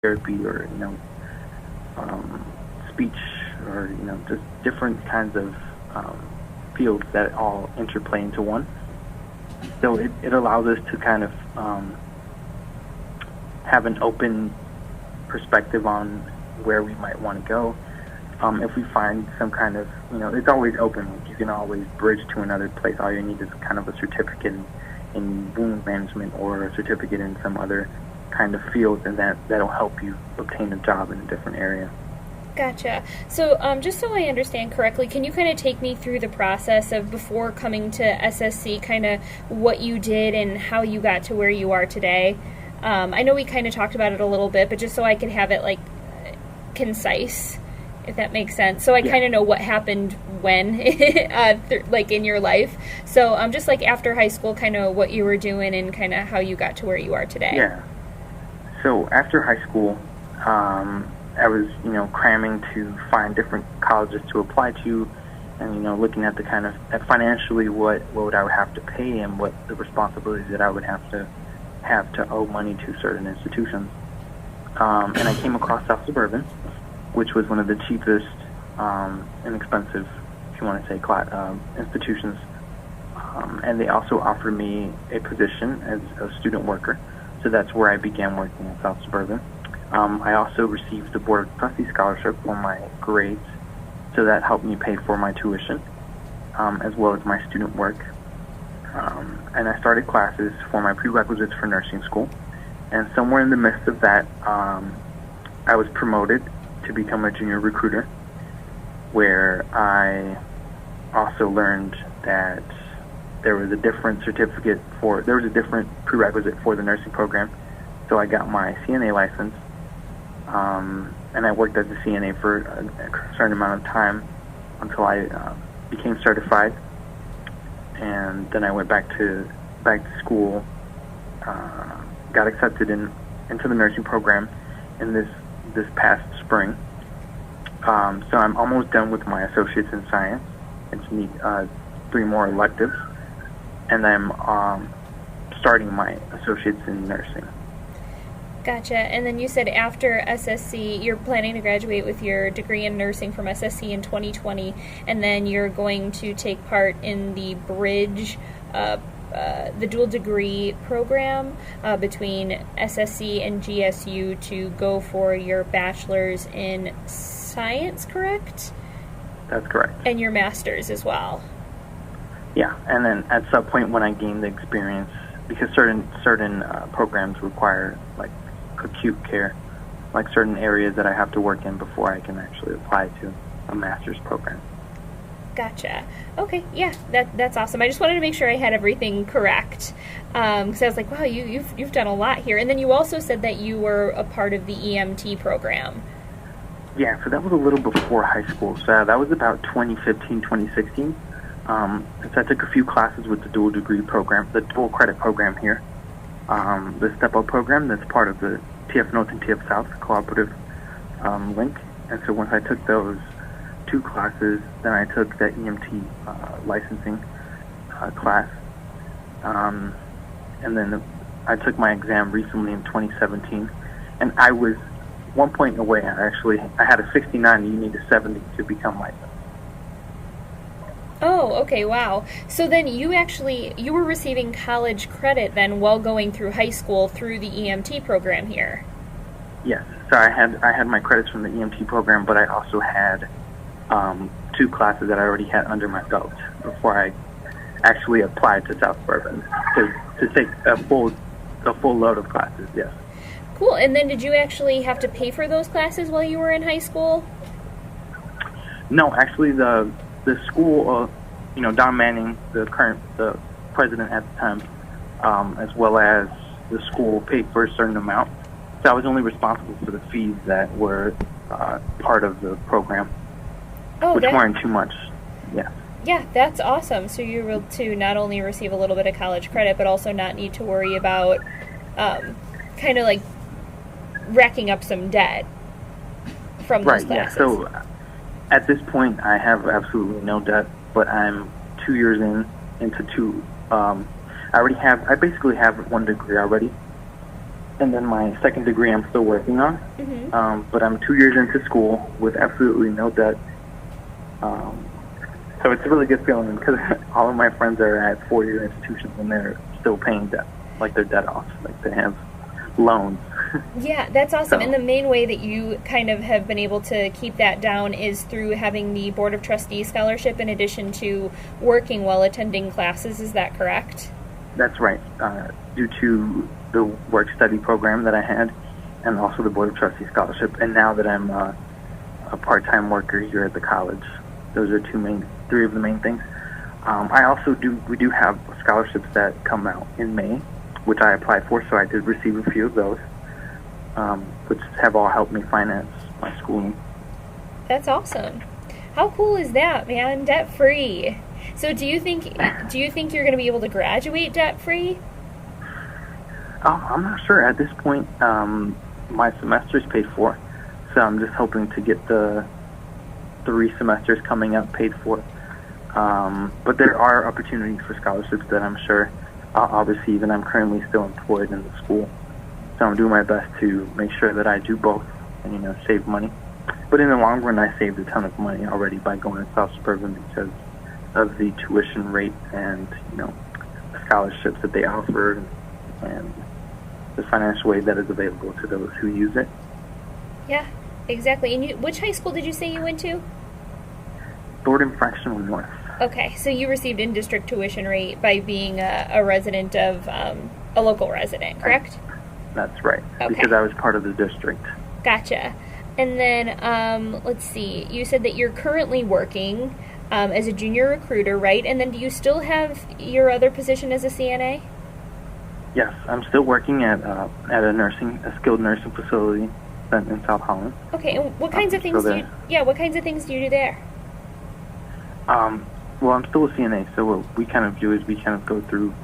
therapy or, speech or, just different kinds of fields that all interplay into one. So it allows us to kind of have an open perspective on where we might want to go. If we find some kind of, it's always open. You can always bridge to another place. All you need is kind of a certificate in wound management or a certificate in some other kind of field, and that'll help you obtain a job in a different area. Gotcha. So just so I understand correctly, can you kind of take me through the process of before coming to SSC, kind of what you did and how you got to where you are today? I know we kind of talked about it a little bit, but just so I can have it like concise, if that makes sense. So I kind of know what happened when, like in your life. So just like after high school, kind of what you were doing and kind of how you got to where you are today. Yeah. So after high school, I was, cramming to find different colleges to apply to, and looking at the kind of financially what would I have to pay and what the responsibilities that I would have to owe money to certain institutions. And I came across South Suburban, which was one of the cheapest, inexpensive, if you want to say, institutions. And they also offered me a position as a student worker. So that's where I began working at South Suburban. I also received the Board of Trustees scholarship for my grades, so that helped me pay for my tuition, as well as my student work. And I started classes for my prerequisites for nursing school. And somewhere in the midst of that, I was promoted to become a junior recruiter, where I also learned that there was a different prerequisite for the nursing program. So I got my CNA license, and I worked as a CNA for a certain amount of time until I became certified. And then I went back to school, got accepted into the nursing program in this past spring. So I'm almost done with my associates in science. It's need 3 more electives, and I'm starting my associates in nursing. Gotcha. And then you said after SSC, you're planning to graduate with your degree in nursing from SSC in 2020, and then you're going to take part in the Bridge, the dual degree program between SSC and GSU to go for your bachelor's in science, correct? That's correct. And your master's as well. Yeah, and then at some point when I gained the experience, because certain programs require like acute care, like certain areas that I have to work in before I can actually apply to a master's program. Gotcha. Okay, yeah, that's awesome. I just wanted to make sure I had everything correct, because I was like, wow, you've done a lot here. And then you also said that you were a part of the EMT program. Yeah, so that was a little before high school. So that was about 2015, 2016. So I took a few classes with the dual degree program, the dual credit program here, the step-up program that's part of the TF North and TF South cooperative link. And so once I took those 2 classes, then I took the EMT licensing class. And then I took my exam recently in 2017. And I was 1 point away. I had a 69, and you need a 70 to become licensed. Oh, okay, wow. So then you were receiving college credit then while going through high school through the EMT program here. Yes. So I had my credits from the EMT program, but I also had 2 classes that I already had under my belt before I actually applied to South Suburban to take a full load of classes, yes. Cool. And then did you actually have to pay for those classes while you were in high school? No, actually the school, Don Manning, the president at the time, as well as the school paid for a certain amount. So I was only responsible for the fees that were part of the program, which weren't too much. Yeah. Yeah, that's awesome. So you were able to not only receive a little bit of college credit, but also not need to worry about kind of like racking up some debt from those classes. Yeah. So at this point, I have absolutely no debt, but I'm 2 years into 2. I basically have 1 degree already, And then my second degree I'm still working on. But I'm 2 years into school with absolutely no debt. So it's a really good feeling because all of my friends are at four-year institutions and they're still paying debt, like their debt off, like they have loans. Yeah, that's awesome. So, and the main way that you kind of have been able to keep that down is through having the Board of Trustees scholarship in addition to working while attending classes. Is that correct? that's right. Due to the work-study program that I had and also the Board of Trustees scholarship, and now that I'm a part-time worker here at the college, those are three of the main things. We do have scholarships that come out in May, which I applied for, so I did receive a few of those, which have all helped me finance my schooling. That's awesome. How cool is that, man? Debt-free. So do you think you're going to be able to graduate debt-free? I'm not sure. At this point, my semester's paid for, so I'm just hoping to get the 3 semesters coming up paid for. But there are opportunities for scholarships that I'm sure I'll receive, and I'm currently still employed in the school. So I'm doing my best to make sure that I do both and, save money. But in the long run, I saved a ton of money already by going to South Suburban because of the tuition rate and, the scholarships that they offer and the financial aid that is available to those who use it. Yeah, exactly. And which high school did you say you went to? Thornton Fractional North. Okay, so you received in-district tuition rate by being a resident of a local resident, correct? That's right, okay. Because I was part of the district. Gotcha. And then, let's see, you said that you're currently working as a junior recruiter, right? And then do you still have your other position as a CNA? Yes, I'm still working at a skilled nursing facility in South Holland. Okay, and what kinds of things do you do there? Well, I'm still a CNA, so what we kind of do is we kind of go through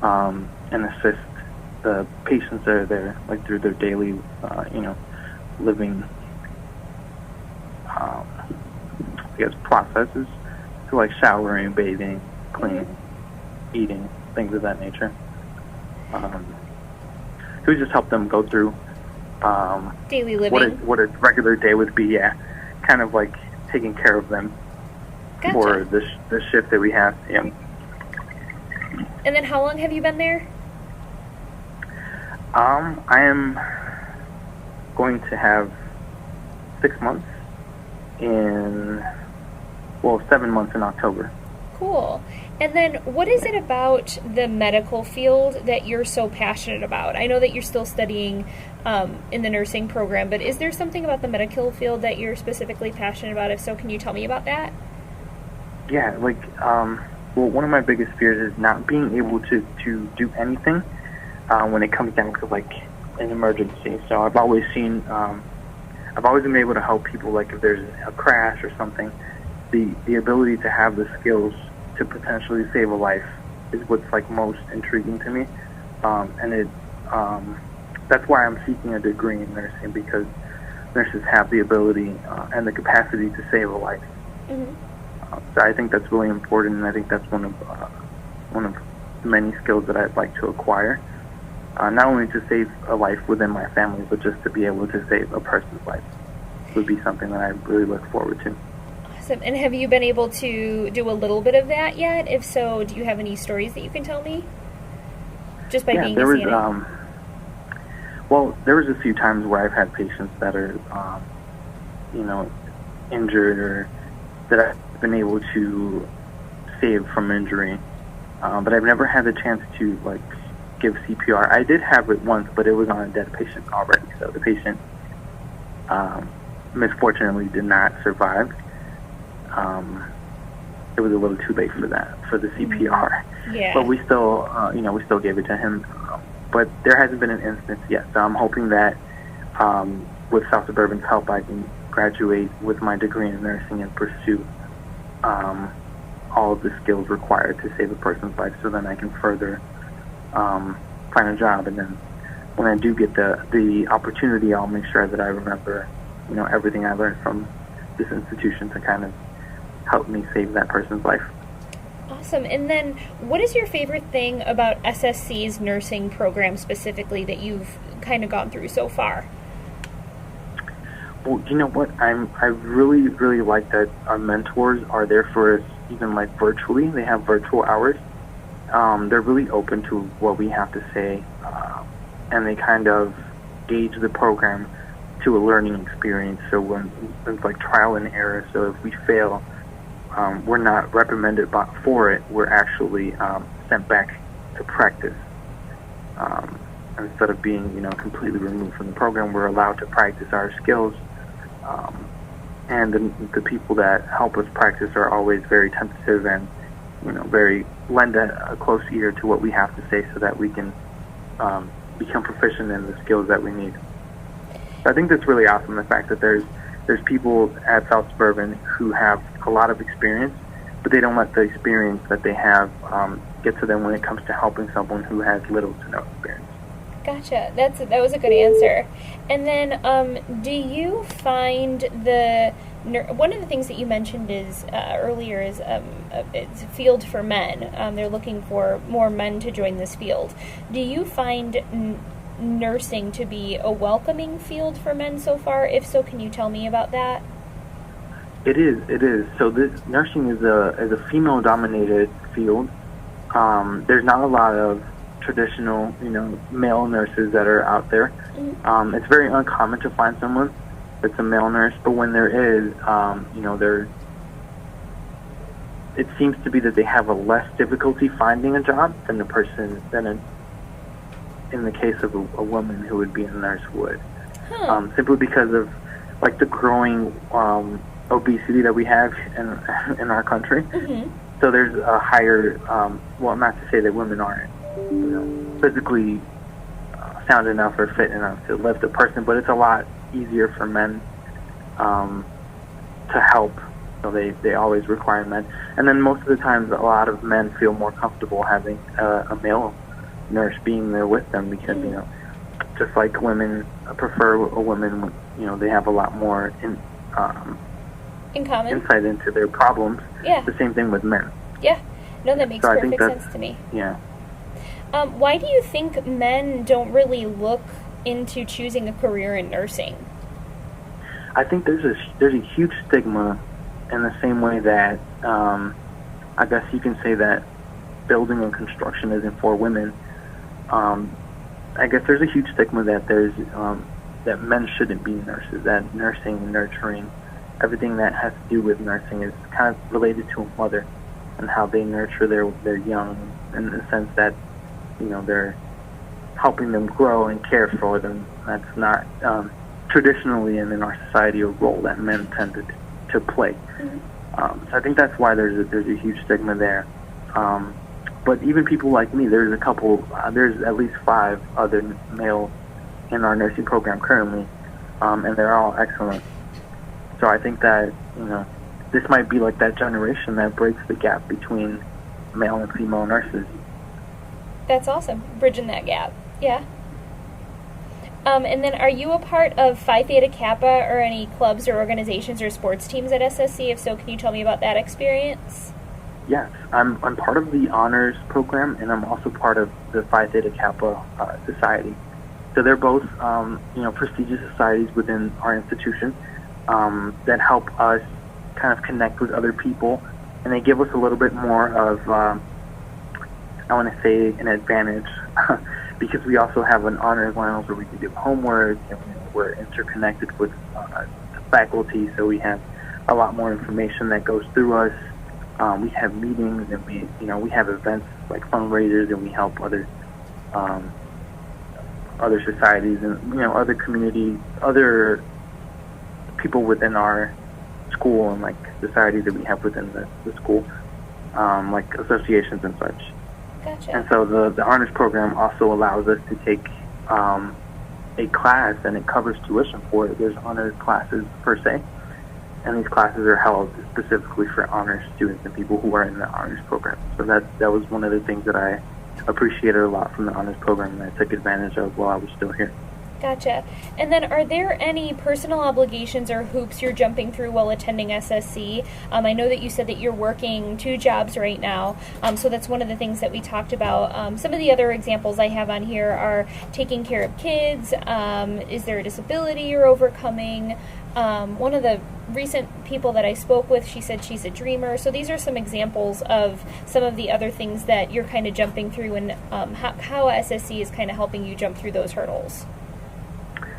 and assist the patients that are there, like through their daily, living, processes. So like showering, bathing, cleaning, eating, things of that nature. So we just help them go through daily living. What a regular day would be, kind of like taking care of them. Gotcha. For the shift that we have. Yeah. And then how long have you been there? I am going to have 6 months 7 months in October. Cool. And then what is it about the medical field that you're so passionate about? I know that you're still studying in the nursing program, but is there something about the medical field that you're specifically passionate about? If so, can you tell me about that? Yeah, one of my biggest fears is not being able to do anything when it comes down to, an emergency. So I've always been able to help people, if there's a crash or something. The ability to have the skills to potentially save a life is what's, most intriguing to me. That's why I'm seeking a degree in nursing, because nurses have the ability and the capacity to save a life. Mm-hmm. So I think that's really important, and I think that's one of many skills that I'd like to acquire. Not only to save a life within my family, but just to be able to save a person's life would be something that I really look forward to. Awesome. And have you been able to do a little bit of that yet? If so, do you have any stories that you can tell me? Just by being a CNA? There was a few times where I've had patients that are, injured or that I've been able to save from injury, but I've never had the chance to give CPR. I did have it once, but it was on a dead patient already, so the patient misfortunately did not survive. It was a little too late for that, for the CPR. Yeah. But we still, we still gave it to him. But there hasn't been an instance yet, so I'm hoping that with South Suburban's help, I can graduate with my degree in nursing and pursue all of the skills required to save a person's life, so then I can further find a job. And then when I do get the opportunity, I'll make sure that I remember, everything I learned from this institution to kind of help me save that person's life. Awesome. And then what is your favorite thing about SSC's nursing program specifically that you've kind of gone through so far? Well, you know what? I really, really like that our mentors are there for us, even like virtually. They have virtual hours. They're really open to what we have to say, and they kind of gauge the program to a learning experience. So when it's like trial and error. So if we fail, we're not reprimanded for it. We're actually sent back to practice. Instead of being, completely removed from the program, we're allowed to practice our skills. And the people that help us practice are always very tentative and, very lend a close ear to what we have to say so that we can become proficient in the skills that we need. So I think that's really awesome, the fact that there's people at South Suburban who have a lot of experience, but they don't let the experience that they have get to them when it comes to helping someone who has little to no experience. Gotcha. That was a good answer. And then, do you find one of the things that you mentioned is earlier is it's a field for men. They're looking for more men to join this field. Do you find nursing to be a welcoming field for men so far? If so, can you tell me about that? It is. So this nursing is a female-dominated field. There's not a lot of traditional, male nurses that are out there. Mm-hmm. It's very uncommon to find someone that's a male nurse, but when there is, it seems to be that they have a less difficulty finding a job than in the case of a woman who would be a nurse would. Huh. Simply because of like the growing obesity that we have in our country. Mm-hmm. So there's a higher, not to say that women aren't physically sound enough or fit enough to lift a person, but it's a lot easier for men to help. So they always require men. And then most of the times, a lot of men feel more comfortable having a male nurse being there with them because, just like women prefer a woman, they have a lot more in common insight into their problems. Yeah. The same thing with men. Yeah. No, that makes perfect sense to me. Yeah. Why do you think men don't really look into choosing a career in nursing? I think there's a huge stigma in the same way that I guess you can say that building and construction isn't for women. I guess there's a huge stigma that that men shouldn't be nurses, that nursing, nurturing, everything that has to do with nursing is kind of related to a mother and how they nurture their young in the sense that, they're helping them grow and care for them. That's not traditionally and in our society a role that men tend to play. Mm-hmm. So I think that's why there's a huge stigma there. But even people like me, there's at least 5 other males in our nursing program currently, and they're all excellent. So I think that, this might be like that generation that breaks the gap between male and female nurses. That's awesome, bridging that gap. Yeah. And then are you a part of Phi Theta Kappa or any clubs or organizations or sports teams at SSC? If so, can you tell me about that experience? Yes, I'm part of the honors program, and I'm also part of the Phi Theta Kappa society. So they're both, prestigious societies within our institution that help us kind of connect with other people, and they give us a little bit more of, I want to say, an advantage, because we also have an honors lounge where we can do homework, and we're interconnected with the faculty, so we have a lot more information that goes through us. We have meetings, and we have events like fundraisers, and we help other societies and other communities, other people within our school and like societies that we have within the school, like associations and such. Gotcha. And so the honors program also allows us to take a class, and it covers tuition for it. There's honors classes per se. And these classes are held specifically for honors students and people who are in the honors program. So that was one of the things that I appreciated a lot from the honors program and I took advantage of while I was still here. Gotcha. And then are there any personal obligations or hoops you're jumping through while attending SSC? I know that you said that you're working 2 jobs right now, so that's one of the things that we talked about. Some of the other examples I have on here are taking care of kids. Is there a disability you're overcoming? One of the recent people that I spoke with, she said she's a dreamer. So these are some examples of some of the other things that you're kind of jumping through, and how SSC is kind of helping you jump through those hurdles.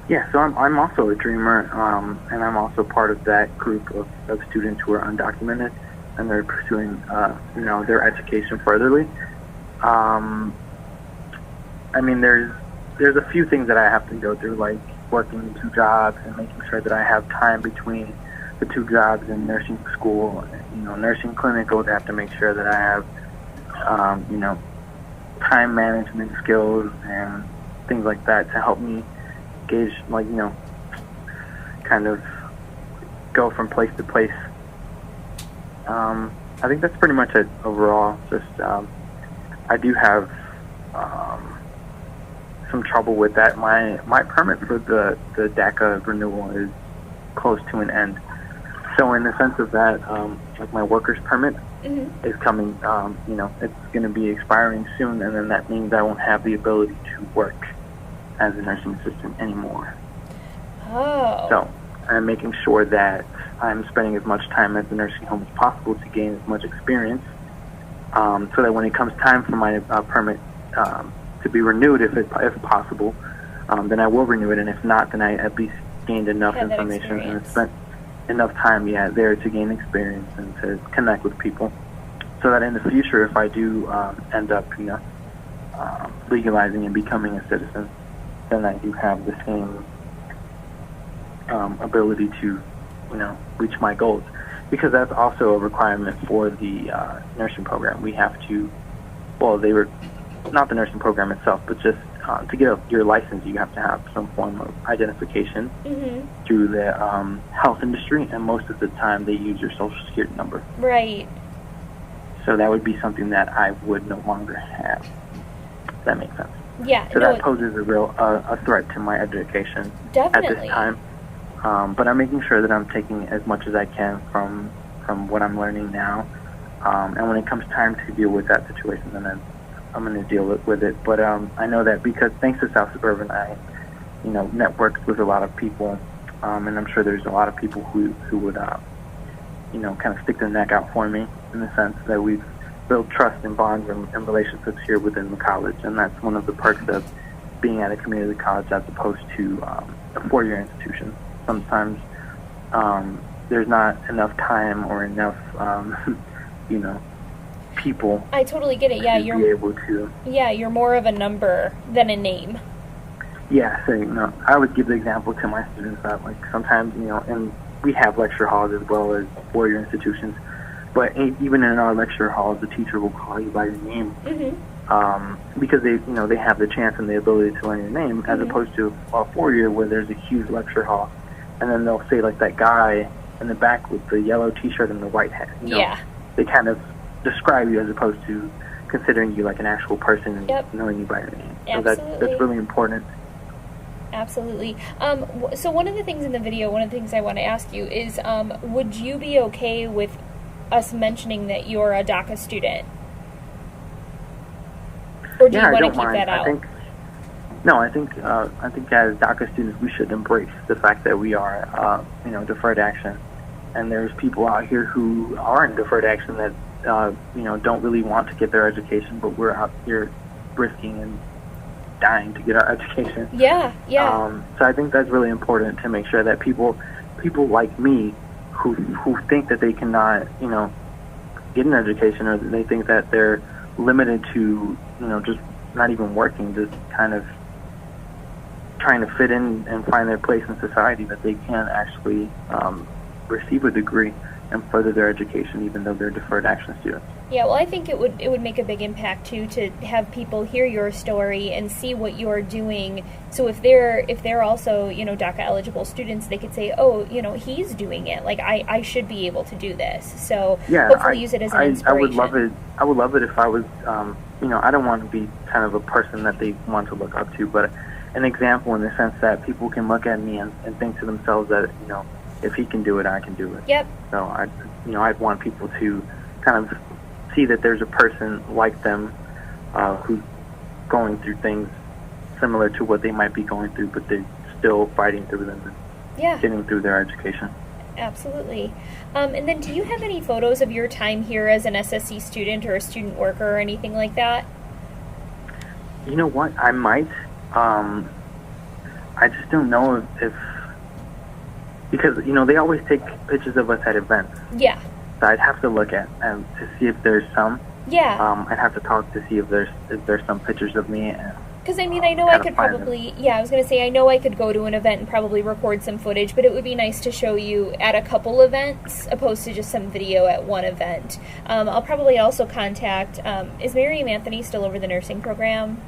Yeah, so I'm also a dreamer, and I'm also part of that group of students who are undocumented, and they're pursuing, their education furtherly. I mean, there's a few things that I have to go through, like working 2 jobs and making sure that I have time between the 2 jobs and nursing school. Nursing clinicals, I have to make sure that I have, time management skills and things like that to help me gauge, kind of go from place to place. I think that's pretty much it overall. Just I do have some trouble with that. My permit for the DACA renewal is close to an end. So in the sense of that, like my worker's permit is coming, it's going to be expiring soon, and then that means I won't have the ability to work as a nursing assistant anymore. Oh. So I'm making sure that I'm spending as much time at the nursing home as possible to gain as much experience, so that when it comes time for my permit to be renewed, if possible, then I will renew it, and if not, then I at least gained enough information and spent enough time there to gain experience and to connect with people, so that in the future, if I do end up legalizing and becoming a citizen, then I do have the same ability to, reach my goals. Because that's also a requirement for the nursing program. We have to, they were not the nursing program itself, but just to get your license, you have to have some form of identification through the health industry, and most of the time they use your social security number. Right. So that would be something that I would no longer have. If that makes sense. Yeah. So that poses a real a threat to my education at this time. But I'm making sure that I'm taking as much as I can from what I'm learning now. And when it comes time to deal with that situation, then I'm going to deal with it. But I know that because thanks to South Suburban, I networked with a lot of people, and I'm sure there's a lot of people who would kind of stick their neck out for me, in the sense that we've build trust and bonds and relationships here within the college, and that's one of the perks of being at a community college as opposed to a 4-year institution. Sometimes there's not enough time or enough, people. I totally get it. Yeah, be able to. Yeah, you're more of a number than a name. Yeah, so I would give the example to my students that sometimes and we have lecture halls as well as 4-year institutions. But even in our lecture halls, the teacher will call you by your name, because they have the chance and the ability to learn your name, as opposed to a 4-year where there's a huge lecture hall, and then they'll say that guy in the back with the yellow T-shirt and the white hat. They kind of describe you as opposed to considering you like an actual person and knowing you by your name. Absolutely. So that's really important. Absolutely. So one of the things in the video, one of the things I want to ask you is, would you be okay with us mentioning that you're a DACA student? Or do you want to keep that out? I think as DACA students, we should embrace the fact that we are, deferred action. And there's people out here who are in deferred action that, don't really want to get their education, but we're out here risking and dying to get our education. Yeah. So I think that's really important to make sure that people like me who think that they cannot, get an education, or they think that they're limited to, just not even working, just kind of trying to fit in and find their place in society, that they can actually receive a degree and further their education, even though they're deferred action students. Yeah, well, I think it would make a big impact too to have people hear your story and see what you're doing. So if they're also DACA eligible students, they could say, oh, he's doing it. Like I should be able to do this. So hopefully use it as an inspiration. I would love it if I was. I don't want to be kind of a person that they want to look up to, but an example in the sense that people can look at me and think to themselves that, you know, if he can do it, I can do it. Yep. So I'd want people to kind of see that there's a person like them who's going through things similar to what they might be going through, but they're still fighting through them and getting through their education. Absolutely. And then do you have any photos of your time here as an SSC student or a student worker or anything like that? You know what? I might. I just don't know if because, you know, they always take pictures of us at events. Yeah. So I'd have to look at to see if there's some. Yeah. I'd have to talk to see if there's some pictures of me. Because, I mean, I know I could probably, I was going to say, I know I could go to an event and probably record some footage, but it would be nice to show you at a couple events, opposed to just some video at one event. I'll probably also contact, is Miriam Anthony still over the nursing program?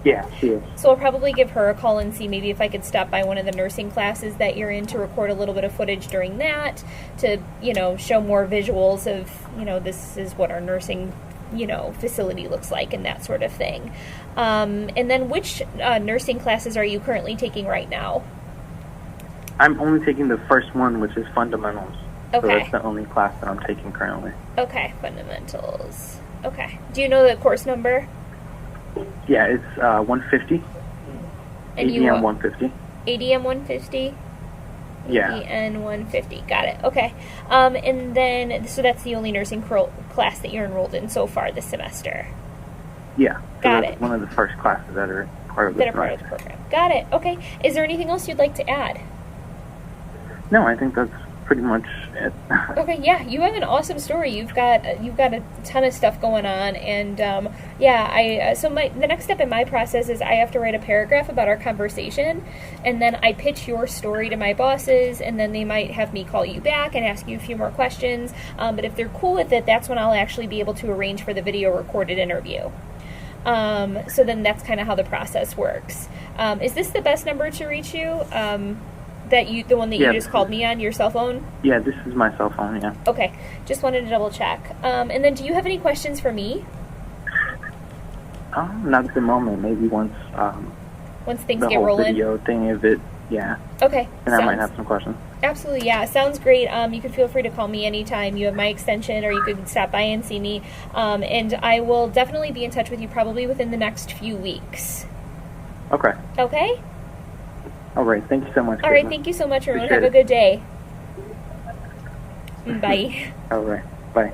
Yeah, she is. So I'll probably give her a call and see maybe if I could stop by one of the nursing classes that you're in to record a little bit of footage during that to, you know, show more visuals of, you know, this is what our nursing, you know, facility looks like and that sort of thing. And then which nursing classes are you currently taking right now? I'm only taking the first one, which is fundamentals. Okay. So that's the only class that I'm taking currently. Okay, fundamentals. Okay. Do you know the course number? Yeah, it's 150. And ADM 150. ADM 150? Yeah. ADN 150. Got it. Okay. And then, so that's the only nursing class that you're enrolled in so far this semester? Yeah. So Got that's it. one of the first classes that are part of the program. Got it. Okay. Is there anything else you'd like to add? No, I think that's pretty much it. Okay, yeah, you have an awesome story. You've got a ton of stuff going on, and the next step in my process is I have to write a paragraph about our conversation, and then I pitch your story to my bosses, and then they might have me call you back and ask you a few more questions. But if they're cool with it, that's when I'll actually be able to arrange for the video recorded interview. So then that's kind of how the process works. Is this the best number to reach you? The one that you just called me on, your cell phone? Yeah, this is my cell phone, yeah. Okay, just wanted to double check. And then do you have any questions for me? Not at the moment. Maybe once things the get whole rolling. video thing of it, yeah. Okay. And I might have some questions. Absolutely, yeah. Sounds great. You can feel free to call me anytime. You have my extension, or you could stop by and see me. And I will definitely be in touch with you probably within the next few weeks. Okay. Okay? All right. Thank you so much. All right. Thank you so much, Ramon. Have a good day. Bye. All right. Bye.